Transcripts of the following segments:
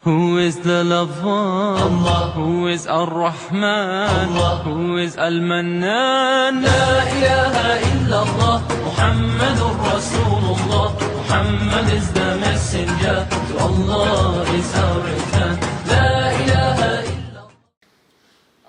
Who is the lover? Allah. Who is Ar-Rahman? Allah. Who is Al-Mannan? La ilaha illallah, Muhammadur Rasulullah. Muhammad is the messenger, to Allah is our return. La ilaha illallah.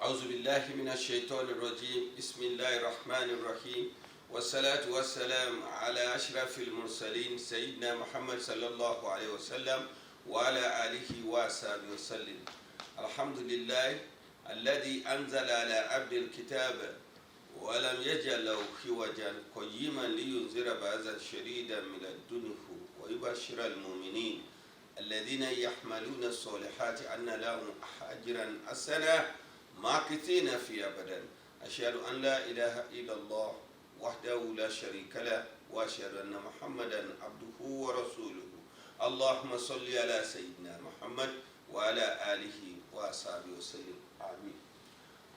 أعوذ بالله من الشيطان الرجيم. بسم الله الرحمن الرحيم. والصلاة والسلام على أشرف المرسلين سيدنا محمد صلى الله عليه وسلم وعلى آله وصحبه وسلم. الحمد لله الذي أنزل على عبد الكتاب ولم يجعل له عوجا قيما لينذر بأسا شديدا من لدنه ويبشر المؤمنين الذين يحملون الصالحات أن لهم أجرا حسنا ماكثين فيه أبدا. أشهد أن لا إله إلا الله وحده لا شريك له وأشهد أن محمدا عبده ورسوله. اللهم صل على سيدنا محمد وعلى آله وصحبه وسلم. آمين.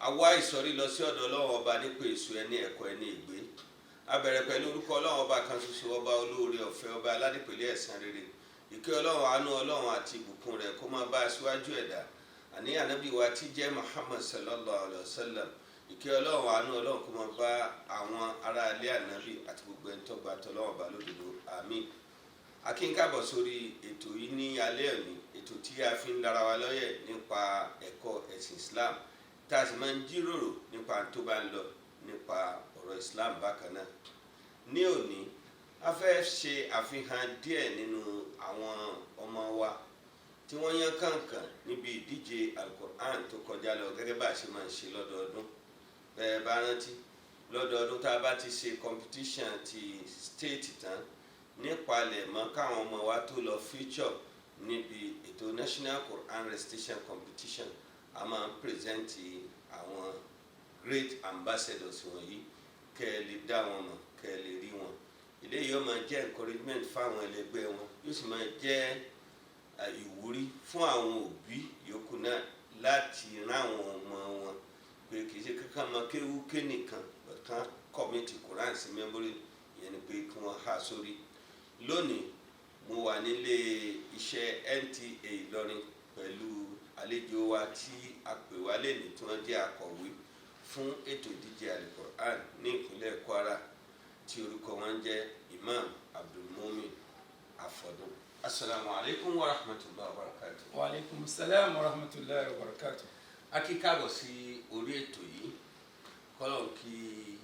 Àwa ìsọ̀rí lọ sí ọ̀dọ̀ Ọlọ́run ọba nípa èso ẹni ẹ̀kọ́ ẹni ìgbé. A bẹ̀rẹ̀ pẹ̀lú orúkọ Ọlọ́run ọba kan ṣoṣo, ọba olóore ọ̀fẹ́, ọba aládìpẹ̀lẹ̀ ẹ̀san rere. Ìkẹ́ Ọlọ́run, àánú Ọlọ́run àti ìbùkún rẹ̀ kó máa bá aṣíwájú ẹ̀dá. Àní ànábì wa tí jẹ́ Muhammad sallallahu alayhi wa sallam. Ìkẹ́ Ọlọ́run, àánú Ọlọ́run kó máa bá àwọn ará ilé ànábì àti gbogbo ẹni tó gba t'Ọlọ́run ọba lódodo. Àmín. A kí n káàbọ̀ sórí ètò yìí ní alẹ́ òní, ètò tí a fi ń dára wa lọ́yẹ̀ nípa ẹ̀kọ́ ẹ̀sìn Islam, tá a sì máa ń jíròrò nípa tó bá ń lọ nípa ọ̀rọ̀ Islam bákan náà. Ní òní, a fẹ́ ṣe àfihàn díẹ̀ nínú àwọn ọmọ wa tí wọ́n yán kànkàn níbi ìdíje Al-Qur'an tó kọjá lọ, gẹ́gẹ́ bá a ṣe máa ń ṣe lọ́dọọdún. Bẹ́ẹ̀ bá rántí, lọ́dọọdún tá a bá ti ṣe competition ti state tán, nípalẹ̀ mọ́ káwọn ọmọ wa tó lọ feature níbi ètò National Quran Recitation Competition, a máa ń present àwọn great ambassadors wọ̀nyí, kẹ́ ẹ lè dá wọn mọ̀, kẹ́ ẹ lè rí wọn. Eléyìí yóò máa jẹ́ encouragement fáwọn ẹlẹgbẹ́ wọn, yóò sì máa jẹ́ ìwúrí fún àwọn òbí yòókù náà láti rán àwọn ọmọ wọn pé kì í ṣe kankan máa kéwú ké nìkan, kan commit Quran sí memory, ìyẹn ni pé kí wọ́n há sórí. Lónìí mo wà nílé iṣẹ́ NTA Ìlọrin pẹ̀lú àlejò wa tí a pè wá lẹ́nìí tí wọ́n jẹ́ akọ̀wé fún ètò ìdíje Al-Qur'an ní ìpínlẹ̀ Kwara, tí orúkọ wọn jẹ́ Imam Abdulmumin Afọdún. Assalamu alaikum wa rahmatullahi wa barakatuh. Wa alaikum salam wa rahmatullahi wa barakatuh. A kí káàbọ̀ sí orí ètò yìí, kọ́lọ̀ kí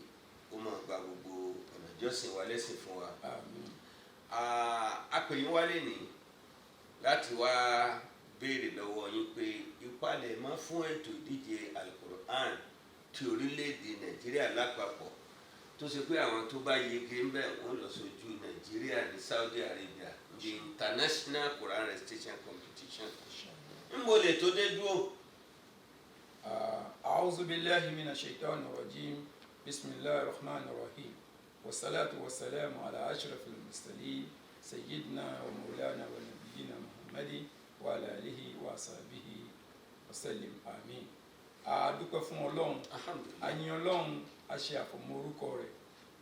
ó máa gba gbogbo ọ̀nà ìjọsìn wa lẹ́sìn fún wa. Àmín. A pè yín wálé ní láti wá béèrè lọ́wọ́ yín pé ìpalẹ̀mọ́ fún ètò ìdíje Al-Qur'an ti orílẹ̀-èdè Nàìjíríà lápapọ̀, tó ṣe pé àwọn tó bá yege ń bẹ̀ wọ́n lọ sójú Nàìjíríà ní Saudi Arabia, the International Quran Recitation Competition. ń bo lè tó dé dúró. A'udhu billahi minash shaitanir rajim. Bismillahir rahmanir rahim. Wassalatu wassalamu ala ashrafil mursalin sayyidina wa maulana wa nabiyyina Muhammadin wa ala alihi wa sahbihi wa sallim. Àmín. A dúpẹ́ fún Ọlọ́run, a yìn Ọlọ́run, a ṣe àfọ̀mọ́ orúkọ rẹ̀,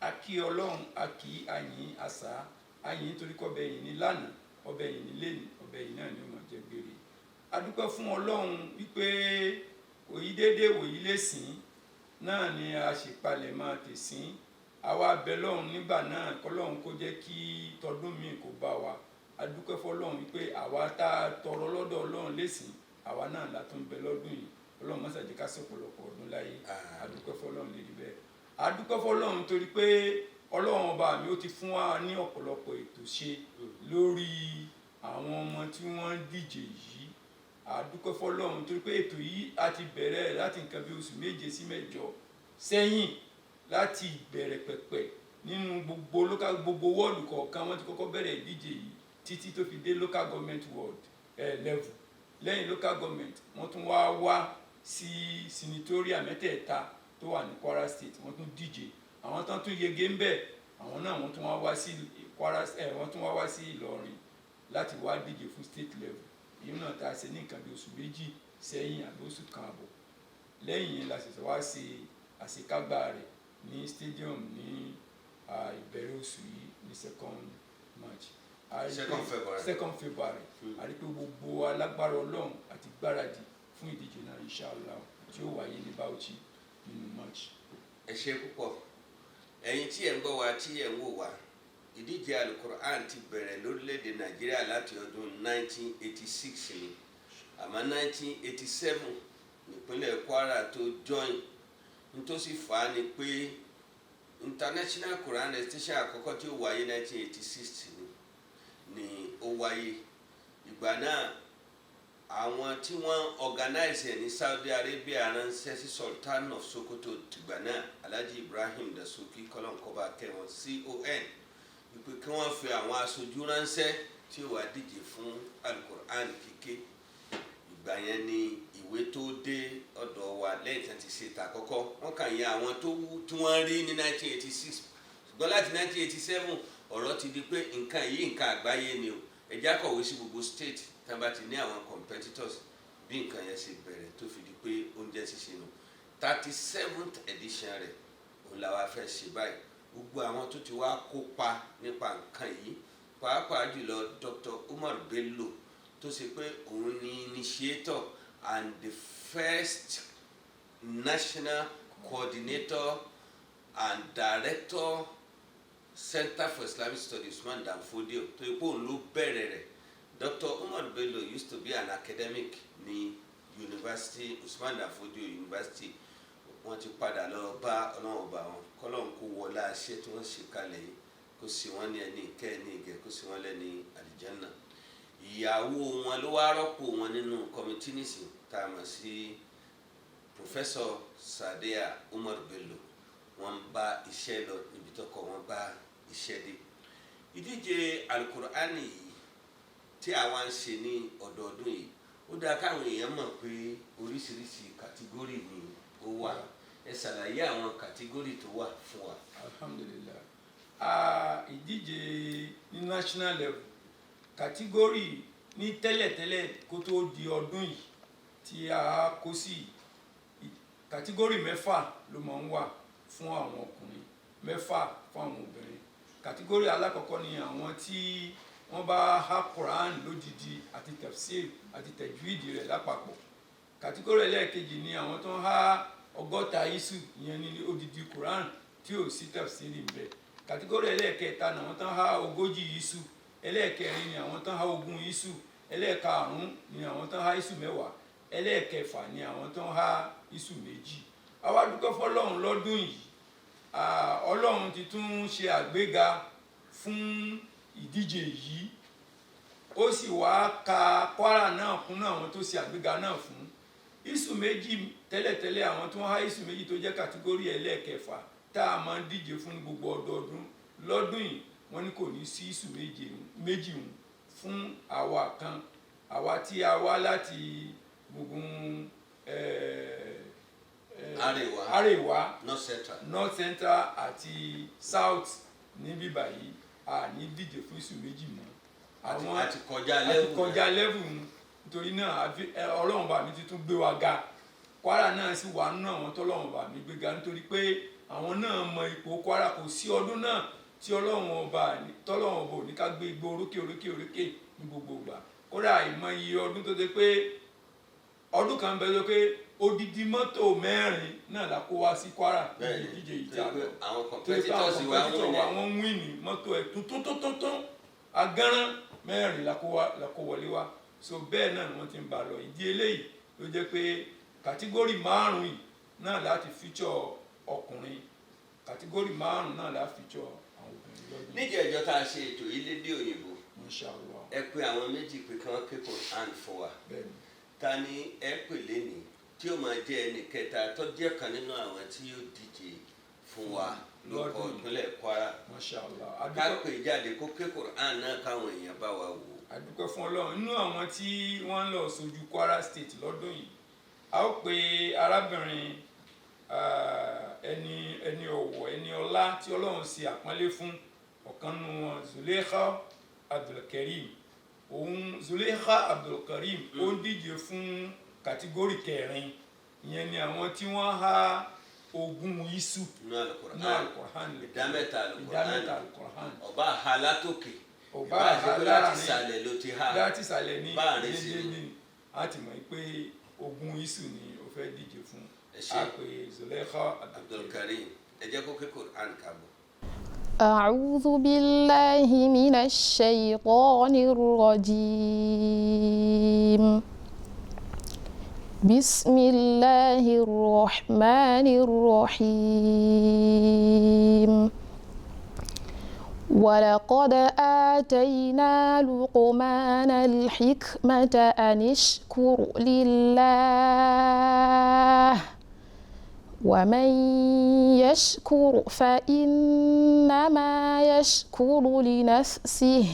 a kí Ọlọ́run, a kí a yìn àṣà, a yìn nítorí kọ́ ọbẹ̀ yìí ní lánàá, ọbẹ̀ yìí ní lẹ́nu, ọbẹ̀ yìí náà ni ó máa jẹ gbére. A dúpẹ́ fún Ọlọ́run wípé òyí déédéé wòyí lẹ́sìn náà ni a ṣe palẹ̀ máa tẹ̀sìn. Àwa bẹ̀ lọ́run nígbà náà kọ́lọ́run kó jẹ́ kí tọdún míì kó bá wa. A dúpẹ́ fọ́lọ́run wípé àwa tá a tọrọ lọ́dọ̀ Ọlọ́run lẹ́sìn, àwa náà la tún bẹ lọ́dún yìí. Ọlọ́run má ṣe jẹ́ ká ṣọ̀pọ̀lọpọ̀ ọdún láyé. A dúpẹ́ fọ́lọ́run lè rí bẹ́ẹ̀. A dúpẹ́ fọ́lọ́run torí pé Ọlọ́run ọba mi ó ti fún wa ní ọ̀pọ̀lọpọ̀ ètò ṣe lórí àwọn ọmọ tí wọ́n díje yìí. A dúpẹ́ fọ́lọ́run torí pé ètò yìí a ti bẹ̀rẹ̀ láti nǹkan bí oṣù 7 sí 8 sẹ́yìn, láti bẹ̀rẹ̀ pẹ̀pẹ̀ nínú gbogbo wọ́ọ̀dù kọ̀ọ̀kan wọ́n ti kọ́kọ́ bẹ̀rẹ̀ ìdíje yìí títí tó fi dé local government ward level. Lẹ́yìn local government wọ́n tún wá sí senatorial mẹ́tẹ̀ẹ̀ta tó wà ní Kwara State, wọ́n tún díje. Àwọn tán tún yege ń bẹ̀, àwọn náà wọ́n tún wá sí wọ́n tún wá sí Ìlọrin láti wá díje fún state level. Èyí náà tá a ṣe ní nǹkan bí oṣù 2 sẹ́yìn àbí oṣù kan àbọ̀. Lẹ́yìn yẹn la ṣẹ̀ṣẹ̀ wá ṣe àṣekágbá rẹ̀ ní stadium ní ìbẹ̀rẹ̀ oṣù yìí ní 2nd March. 2nd February a rí pé gbogbo alágbára Ọlọ́run àti gbáradì fún ìdíje náà inshallah tí ó wáyé ní Bauchi nínú March. ẹ ṣé púpọ̀ ẹ̀yin tí ẹ ń gbọ́ wa tí ẹ ń wò wá ìdíje Al-Qur'an ti bẹ̀rẹ̀ lórílẹ̀‐èdè Nàìjíríà láti ọdún 1986 ni àmọ́ 1987 nípínlẹ̀ Kwara tó join nítòsí fà á ni pé International Quran Extension àkọ́kọ́ tí ó wáyé 1986 ni ó wáyé ìgbà náà àwọn tí wọ́n organize ẹ̀ ní Saudi Arabia ránṣẹ́ sí Sultan of Sokoto tìgbà náà Alhaji Ibrahim Dasuki kọ́lọ́nkọ́ba kẹwọn CON wípé kí wọ́n fi àwọn aṣojú ránṣẹ́ tí ó wá díje fún Al-Qur'an kíké ìgbà yẹn ni ìwé tó dé ọ̀dọ̀ wa lẹ́yìn tí wọ́n ti ṣe tàkọ́kọ́ wọ́n kàn yẹ àwọn tó wú tí wọ́n rí ní 1986 ṣùgbọ́n láti 1987 ọ̀rọ̀ ti di pé nǹkan yìí nǹkan àgbáyé ni o ẹ̀já kọ̀wé sí gbogbo state tí wọ́n bá ti ní àwọn competitors bí nǹkan yẹn ṣe bẹ̀rẹ̀ tó fi di pé oúnjẹ ṣíṣe nù 37th edition rẹ̀ òun la wá fẹ́ ṣe báyìí gbogbo àwọn tó ti wá kópa nípa nǹkan yìí pàápàá jùlọ Dr. Umar Bello tó ṣe pé òun ni initiator and the first national coordinator and director Center for Islamic Studies Usman Dan Fodio tó yẹ pé òun ló bẹ̀rẹ̀ rẹ̀. Dr. Umar Bello used to be an academic ní University Usman Dan Fodio University wọ́n ti padà lọ bá Ọlọ́run ọba wọn kọ́lọ́run kó wọlé àṣẹ tí wọ́n ṣe kalẹ̀ yìí kó sì wọ́n ní ẹni ìkẹ́ ẹni ìgẹ̀ kó sì wọ́n lẹ́ni àlìjánná ìyàwó wọn ló wá rọ́pò wọn nínú kọ́mítì nísìn tá a mọ̀ sí Professor Sadia Umar Bello wọ́n bá iṣẹ́ lọ níbi tọ́kọ̀ wọ́n bá iṣẹ́ dé ìdíje Al-Qur'ani yìí tí àwa ń ṣe ní ọdọọdún yìí ó dáa káwọn èèyàn mọ̀ pé oríṣiríṣi kàtígórì ni ó wà ẹ ṣàlàyé àwọn kàtígórì tó wà fún wa. Alhamdulillah ìdíje ní national level kàtígórì ní tẹ́lẹ̀tẹ́lẹ̀ kó tó di ọdún yìí tí a kó sí kàtígórì 6 ló máa ń wà fún àwọn ọkùnrin 6 fún àwọn obìnrin kàtígórì alákọ̀ọ́kọ́ ni àwọn tí wọ́n bá há Quran lódidi àti tafsir àti tajwidi rẹ̀ lápapọ̀ kàtígórì ẹlẹ́ẹ̀kejì ni àwọn tó ń há 60 isu ìyẹn ní odidi Quran tí ò sí tafsir ń bẹ kàtígórì ẹlẹ́ẹ̀kẹta ni àwọn tó ń há 40 isu ẹlẹ́ẹ̀kẹrin ni àwọn tó ń há 20 isu ẹlẹ́ẹ̀karùn-ún ni àwọn tó ń há isu 10 ẹlẹ́ẹ̀kẹfà ni àwọn tó ń há isu 2 àwa dúpẹ́ fọ́lọ́run lọ́dún yìí Ọlọ́run ti tún ṣe àgbéga fún ìdíje yìí ó sì wá ka Kwara náà kún náà àwọn tó ṣe àgbéga náà fún isu 2 tẹ́lẹ̀tẹ́lẹ̀ àwọn tó ń há isu 2 tó jẹ́ kàtígórì ẹlẹ́ẹ̀kẹfà tá a máa ń díje fún gbogbo ọdọọdún lọ́dún yìí wọ́n ní kò ní sí isu méjì fún àwa kan àwa tí a wá láti gbogbo Àríwá North Central àti South níbí báyìí a ní díje fún isu 2 mọ́ àwọn àti kọjá level nítorí náà Ọlọ́run bá mi ti tún gbé wa ga Kwara náà sì wà nínú àwọn tọ́lọ́run bá mi gbé ga nítorí pé àwọn náà mọ ipò Kwara kò sí ọdún náà tí tọ́lọ́run ọba ò ní ká gbé igbó orókè ní gbogbo ìgbà kódà ìmọ̀ iye ọdún tó dé pé ọdún kan bẹ tó pé odidi mọ́tò 4 náà la kó wá sí Kwara ní ìdíje ìjà lọ àwọn competitors wa wọ́n win ní mọ́tò ẹ̀ tuntun agánrán 4 la kó wọlé wá so bẹ́ẹ̀ náà ni wọ́n ti ń bá lọ ìdí eléyìí ló jẹ́ pé kàtígórì 5 yìí náà láti feature ọkùnrin kàtígórì 5 náà láti feature àwọn obìnrin lọ́dún. níjẹ́ ìjọ tá a ṣe ètò yìí lédè òyìnbó Inshallah ẹ pé àwọn méjì pé kí wọ́n ké Quran fún wa ta ni ẹ pè lénìí tí ó máa jẹ́ ẹnì kẹta tó jẹ́ kan nínú àwọn tí yóò díje fún wa lóko ìpínlẹ̀ Kwara ká pè jáde kó ké Quran náà káwọn èèyàn bá wa wò. A dúpẹ́ fún Ọlọ́run nínú àwọn tí wọ́n ń lọ sójú Kwara State lọ́dún yìí a ó pe arábìnrin ẹni ọ̀wọ̀ ẹni ọlá tí Ọlọ́run ṣe àpọ́nlé fún ọ̀kan nínú wọn Zuleikha Abdulkarim Zuleikha Abdulkarim ó ń díje fún kàtígórì 4 ìyẹn ni àwọn tí wọ́n há 20 isu ní Al-Qur'an ìdámẹ́ta Al-Qur'an ọba àhálà tókè ọba láti sàlẹ̀ ló ti há láti sàlẹ̀ ní báàrin sí dédé ni. ní a ti mọ̀ pé ogun isu ni ó fẹ́ díje fún Ẹ ṣé. àpè Zulekha Abdulkarim ẹ jẹ́ kó ké Quran kábọ̀. أعوذ بالله من الشيطان الرجيم بسم الله الرحمن الرحيم ولقد آتينا لقمان الحكمة أن اشكر لله ومن يشكر فإنما يشكر لنفسه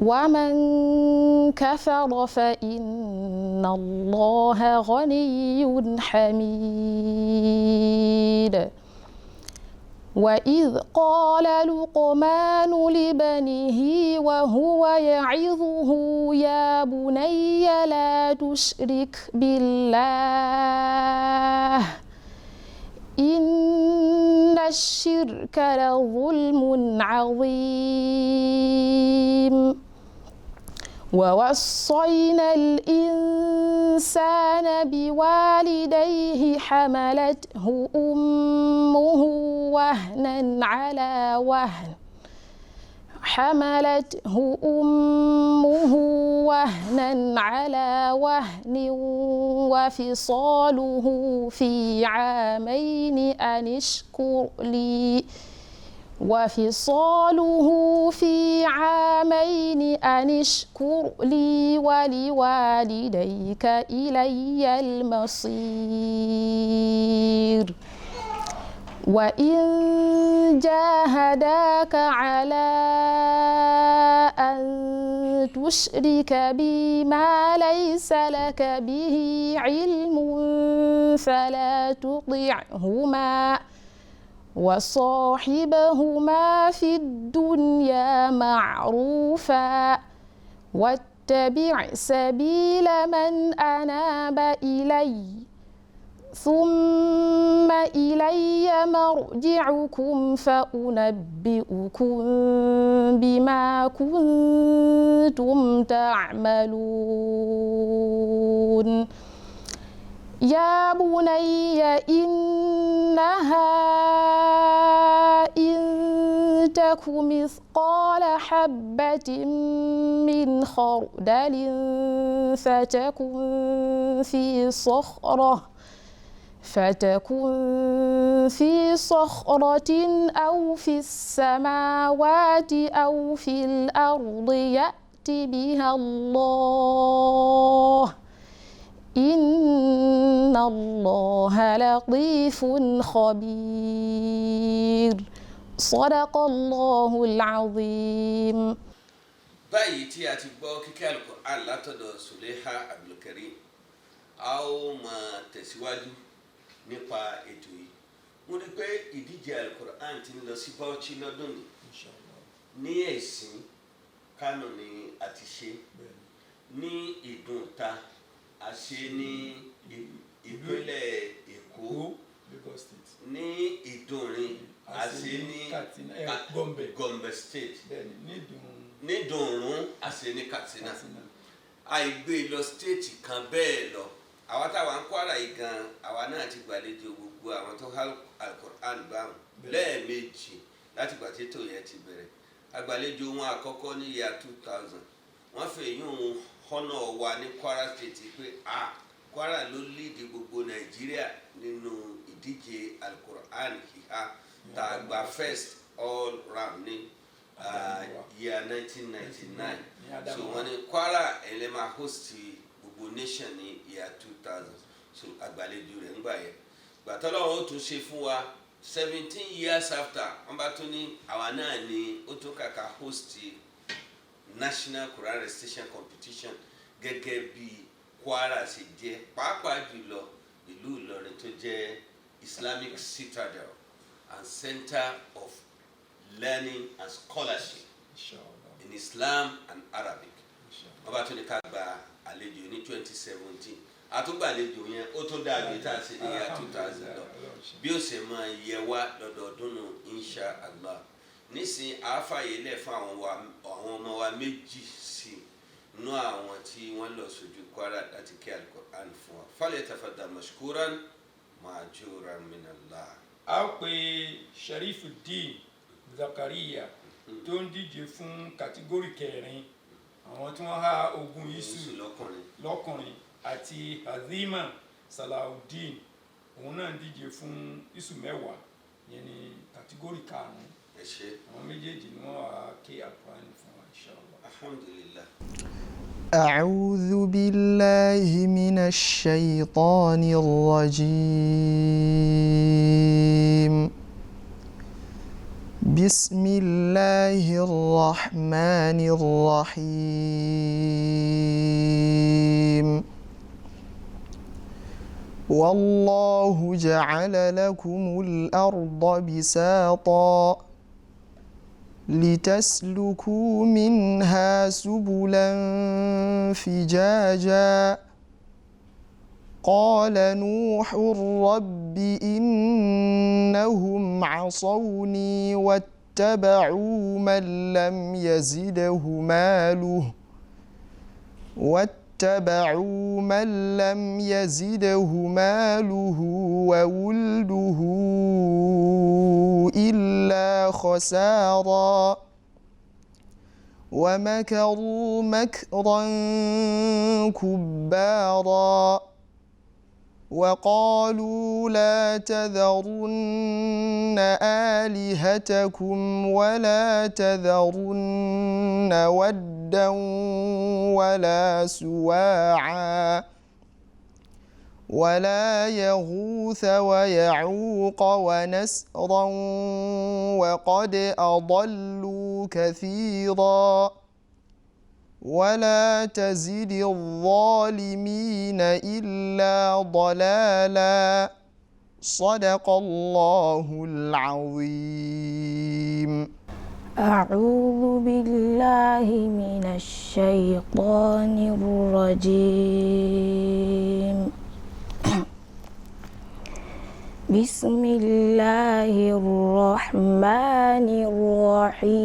ومن كفر فإن الله غني حميد وإذ قال لقمان لبنيه وهو يعظه يا بني لا تشرك بالله إن الشرك لظلم عظيم ووصينا الإنسان بوالديه حملته أمه وهنا على وهن وفصاله في عامين أن اشكر لي ولوالديك إلي المصير وإن جاهداك على أن تشرك بي ما ليس لك به علم فلا تطعهما وصاحبهما في الدنيا معروفا واتبع سبيل من أناب إلي ثم إلي مرجعكم فأنبئكم بما كنتم تعملون يا بني إنها إن تك مثقال حبة من خردل فتكن في صخرة أو في السماوات أو في الأرض يأت بها الله إن الله لطيف خبير صدق الله العظيم. báyìí tí a ti gbọ́ kíkẹ́ Al-Qur'an látọ̀dọ̀ Zulekha Abdulkarim a ó máa tẹ̀síwájú nípa ètò yìí. mo rí pé ìdíje Al-Qur'an ti ń lọ sí Bauchi lọ́dún ní ẹ̀sìn Kánò ni a ti ṣe ní Ìdúnta a ṣe ní ìpínlẹ̀ Èkó ní Ìdúnrin a ṣe ní Gombe State ní Dùnrún a ṣe ní Katsina àìgbé lọ state kan bẹ́ẹ̀ lọ. àwa táwa ń Kwara yìí gan àwa náà ti gbàlejò gbogbo àwọn tó há Al-Qur'an báwọn lẹ́ẹ̀mejì láti gbà tètò yẹn ti bẹ̀rẹ̀. àgbàlejò wọn àkọ́kọ́ ní year 2000 wọ́n fi èyún họ́nà wa ní Kwara State pé Kwara ló líìdì gbogbo Nàìjíríà nínú ìdíje Al-Qur'an híhá tá a gba first all round ní year 1999. so wọ́n ní Kwara ẹlẹ́mà host gbogbo nation ní year 2000. so àgbàlejò rẹ̀ ń gbà yẹn gbàtọ́lọ́wọ́ ó tún ṣe fún wa 17 years after wọ́n bá tún ní àwa náà ní ó tún kàkà host national Quran recitation competition gẹ́gẹ́ bí Kwara ṣe jẹ́ pàápàá jùlọ ìlú Ìlọrin tó jẹ́ Islamic citadel and center of learning and scholarship in Islam and Arabic. wọ́n bá tún ní ká gba àlejò ní 2017 àtúgbàlejò yẹn ó tún dàbí tá a ṣe ní year 2000 lọ bí ó ṣe máa yẹ wá lọ́dọọdún nù insha Allah. nísìn àáfàyè lẹ̀ fún àwọn ọmọ wa méjì sí nú àwọn tí wọ́n lọ sójú Kwara láti kí Al-Qur'an fún wa falyatafaddal mashkuran ma'juran minallah. a pe Sharifuddin Zakaria tó ń díje fún kàtígórì kẹrin àwọn tí wọ́n há ogún isu lọ́kùnrin àti Hazima Salahuddin òun náà ń díje fún isu 10 yẹn ní kàtígórì karùn-ún. àwọn méjèèjì ni wọ́n wá ké Al-Qur'an fún wa inshallah. alhamdulillah. أعوذ بالله من الشيطان الرجيم بسم الله الرحمن الرحيم والله جعل لكم الأرض بساطا لتسلكوا منها سبلا فجاجا قال نوح رب إنهم عصوني واتبعوا من لم يزده ماله وولده إلا خسارا ومكروا مكرا كبارا وقالوا لا تذرن آلهتكم ولا تذرن ودا ولا سواعا ولا يغوث ويعوق ونسرا وقد أضلوا كثيرا ولا تزد الظالمين إلا ضلالا صدق الله العظيم. أعوذ بالله من الشيطان الرجيم. بسم الله الرحمن الرحيم.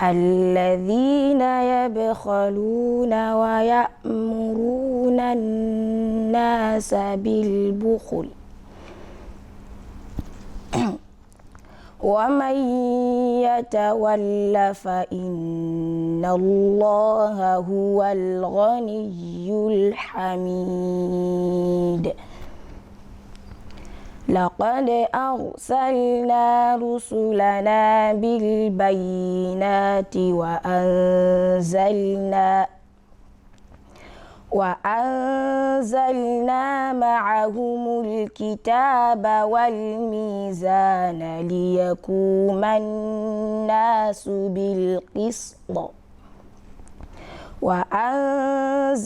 الذين يبخلون ويأمرون الناس بالبخل ومن يتول فإن الله هو الغني الحميد. لقد أرسلنا رسلنا بالبينات وأنزلنا معهم الكتاب والميزان ليقوم الناس بالقسط وأنزلنا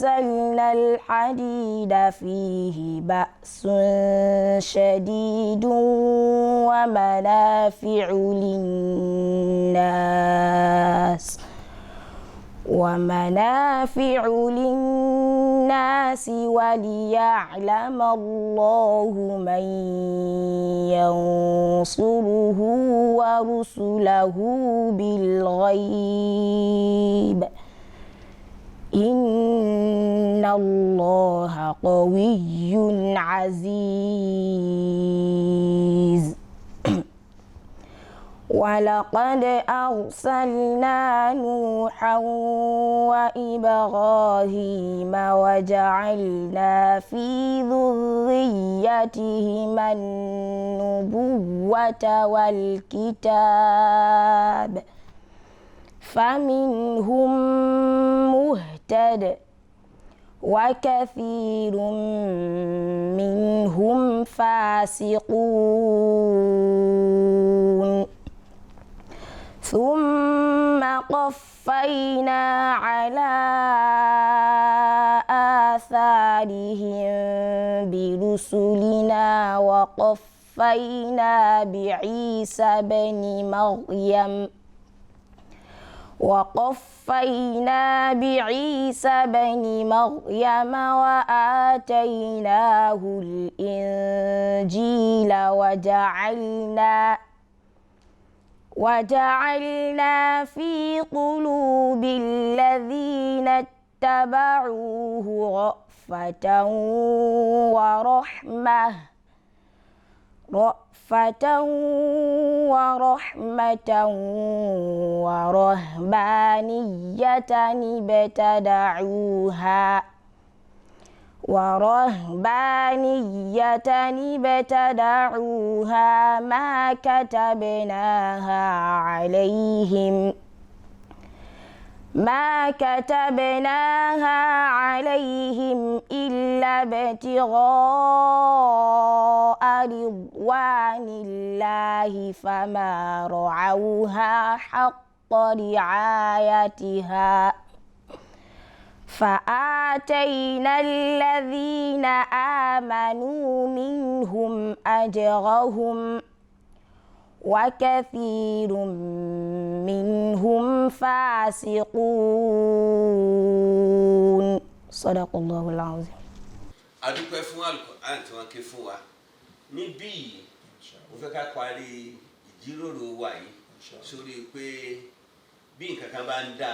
الحديد فيه بأس شديد ومنافع للناس وليعلم الله من ينصره ورسله بالغيب إن الله قوي عزيز. ولقد أرسلنا نوحا وإبراهيم وجعلنا في ذريتهما النبوة والكتاب فمنهم مهتد وكثير منهم فاسقون. ثم قفينا على آثارهم برسلنا وقفينا بعيسى بن مريم وقفينا بعيسى بن مريم وآتيناه الإنجيل وجعلنا في قلوب الذين اتبعوه رأفة ورحمة ورهبانية ابتدعوها ما كتبناها عليهم إلا ابتغاء رضوان الله فما رعوها حق رعايتها فآتينا الذين آمنوا منهم أجرهم وكثير منهم فاسقون صدق الله العظيم. adúpẹ́ fún Al-Qur'an tí wọ́n ké fún wa níbí yìí mo fẹ́ ká parí ìjíròrò wa yìí sórí pé bí nǹkan kan bá ń dá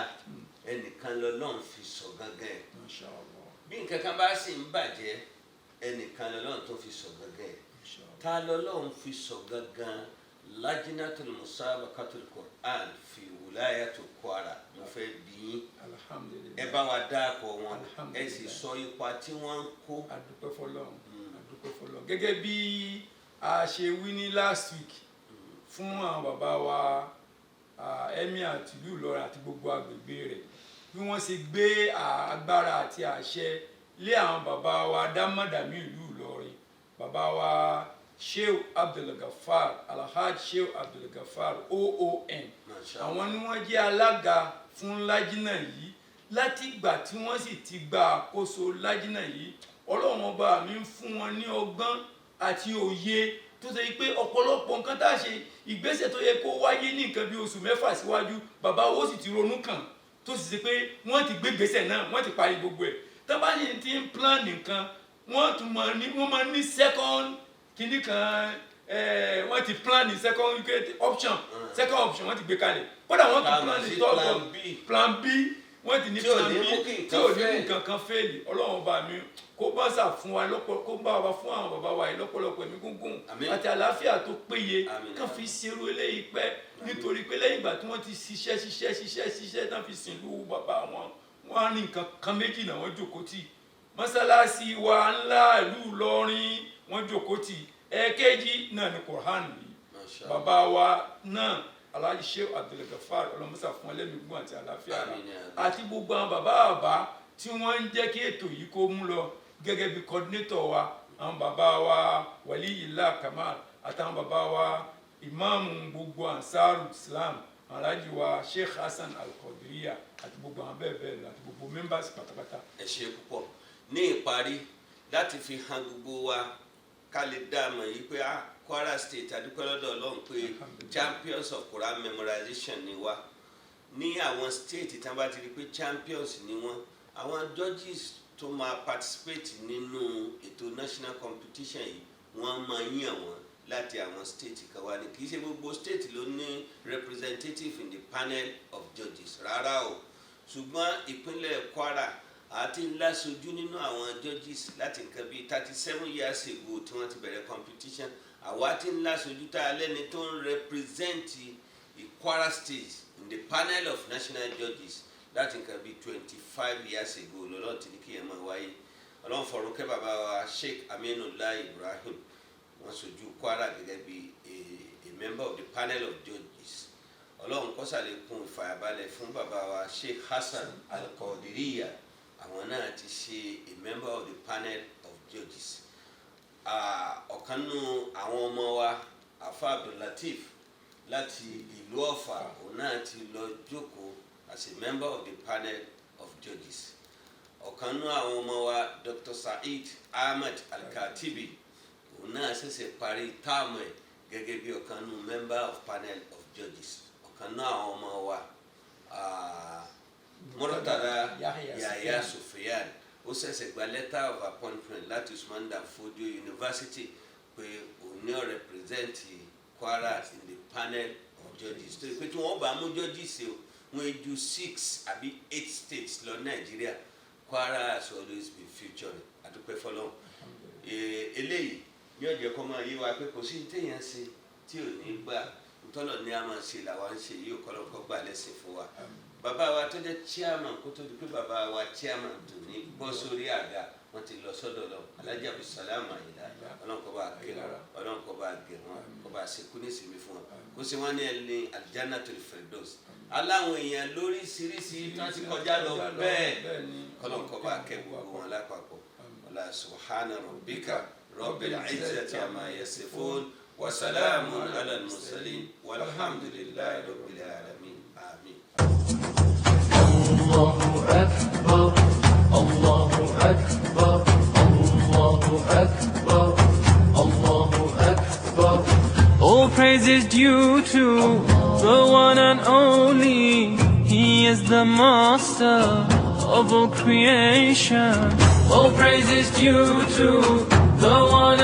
ẹnìkan lọ́lọ́run fi sọ gangan ẹ̀ bí nǹkan kan bá sì ń bàjẹ́ ẹnìkan lọ́lọ́run tó fi sọ gangan ẹ̀ ta lọ́lọ́run fi sọ gangan Lajnatul Musabaqatul Qur'an fi Wilayatul Kwara mo fẹ́ bí yín ẹ bá wa dáàkọ wọn ẹ sì sọ ipa tí wọ́n ń kó. adúpẹ́ fọ́lọ́run gẹ́gẹ́ bí a ṣe wí ní last week fún àwọn bàbá wa emir tìlú Ìlọrin àti gbogbo agbègbè rẹ̀ bí wọ́n ṣe gbé agbára àti àṣẹ lé àwọn bàbá wa dámọ̀dàmí ìlú Ìlọrin bàbá wa Sheikh Abdulgafar Alhaji Sheikh Abdulgafar OON àwọn ni wọ́n jẹ́ alága fún lájínà yìí láti ìgbà tí wọ́n sì ti gba àkóso lájínà yìí Ọlọ́run ọba mi ń fún wọn ní ọgbọ́n àti òye tó ṣe pé ọ̀pọ̀lọpọ̀ nǹkan tá a ṣe ìgbésẹ̀ tó yẹ kó wáyé ní nǹkan bí oṣù mẹ́fà síwájú bàbá owó sì ti ronú kàn tó sì ṣe pé wọ́n ti gbé gbèsè náà wọ́n ti parí gbogbo ẹ̀ tó bá yẹn ti ń plan nǹkan wọ́n máa ní second kìíní kan wọ́n ti plan ní second option wọ́n ti gbé kalẹ̀ kódà wọ́n ti plan ní third plan B wọ́n ti ní plan B tí ò ní nǹkan kan fẹ́ẹ̀lì Ọlọ́run ọba mi kó bá sà fún wa kó bá wa fún àwọn bàbá wa yìí lọ́pọ̀lọpọ̀ ẹ̀mí gúngún àti àlàáfíà tó péye kàn fi ṣerú eléyìí pẹ́ nítorí pé lẹ́yìn ìgbà tí wọ́n ti ṣiṣẹ́ tán fi sìn lú bàbá wọn á ní nǹkan kan méjì náà wọ́n jókòó tì mọ́sálásí wa ńlá ìlú Ìlọrin wọ́n jókòó tì ẹ̀ẹ̀kejì náà ní Qur'an yìí bàbá wa náà Alhaji Sheikh Abdulgafar ọlọmọsà fún ẹlẹ́mìgbọ́n àti àlàáfíà àti gbogbo àwọn bàbá tí wọ́n ń jẹ́ kí ètò yìí kó mú lọ gẹ́gẹ́ bí coordinator wa àwọn bàbá wa Waliyillah Kamal àtàwọn bàbá wa ìmáàmù gbogbo Ansaru Islam Alhaji wa Sheikh Hassan Al-Qadiriya àti gbogbo àwọn bẹ́ẹ̀ lọ àti gbogbo members pátápátá. ẹ ṣé púpọ̀ ní ìparí láti fi hàn gbogbo wa ká lè dá a mọ̀ yìí pé Kwara State adúpẹ́ lọ́dọ̀ Ọlọ́run pé champions of Quran memorization ni wá ní àwọn state tí wọ́n bá ti rí pé champions ni wọ́n àwọn judges tó máa participate nínú ètò national competition yìí wọ́n máa yàn wọ́n láti àwọn state kan wá ní kì í ṣe gbogbo state ló ní representative in the panel of judges rárá o ṣùgbọ́n ìpínlẹ̀ Kwara àti ńlá sojú nínú àwọn judges láti nǹkan bíi 37 years ago tí wọ́n ti bẹ̀rẹ̀ competition àwa ti ńlá sojú tá a lẹ́ni tó ń represent Kwara State in the panel of national judges láti nǹkan bíi 25 years ago lọ́lọ́ tí ní kí ẹ máa wáyé ọlọ́run fọ̀run kẹ́ bàbá wa Sheikh Aminullah Ibrahim wọ́n sojú Kwara gẹ́gẹ́ bí a member of the panel of judges ọlọ́run kó ṣàlékún ìfàyàbalẹ̀ fún bàbá wa Sheikh Hassan Al-Qadiriya àwọn náà ti ṣe a member of the panel of judges ọ̀kan nínú àwọn ọmọ wa Afa Abdul-Latif láti ìlú Ọ̀fà òun náà ti lọ jókòó as a member of the panel of judges ọ̀kan nínú àwọn ọmọ wa Dr. Said Ahmed Al-Katibi òun náà ṣẹ̀ṣẹ̀ parí táàmù ẹ̀ gẹ́gẹ́ bí ọ̀kan nínú member of panel of judges ọ̀kan nínú àwọn ọmọ wa Murtala Yahya Yahya Sufyan ó ṣẹ̀ṣẹ̀ gba letter of appointment láti Usman Dan Fodio University pé òun ní ó represent Kwara in the panel of judges tó pé tí wọ́n bá mú judges o wọ́n ju 6 àbí 8 states lọ Nàìjíríà. Kwara has always been featured àdúpẹ́ fọlọ́run. Eléyìí ní ọ̀jẹ̀ kọ́ máa yé wa pé kò sí téèyàn ṣe tí ò ní gbà ntọ́lọ̀ ní a máa ṣe làwọn ń ṣe yìí kọ́lọ́kọ́ gbà lẹ́sìn fún wa. Bàbá wa tó jẹ́ chairman kó tó di pé bàbá wa chairman tó ní bọ́ sórí àga wọ́n ti lọ sọ́dọ̀ lọ Alhaji Abdulsalam Ayinla ọlọ́nkọ́ bá gẹ̀ wọ́n ọlọ́nkọ́ bá gẹ̀ wọ́n kó bá ṣekú ní ìsinmi fún wọn kó sì wọ́n ní ẹni Aljannatul Firdaus. Aláwọn èèyàn lóríṣiríṣi tó ti kọjá lọ bẹ́ẹ̀ kọ́lọ́nkọ́ bá kẹ́ gbogbo wọn lápapọ̀. Wala subhana rabbika rabbil izzati amma yasifun wa salamun ala al-mursalin walhamdulillahi rabbil alamin. Amin. Allahu Akbar, Allahu Akbar, Allahu Akbar, Allahu Akbar. All praise is due to the one and only. He is the master of all creation. All praise is due to the one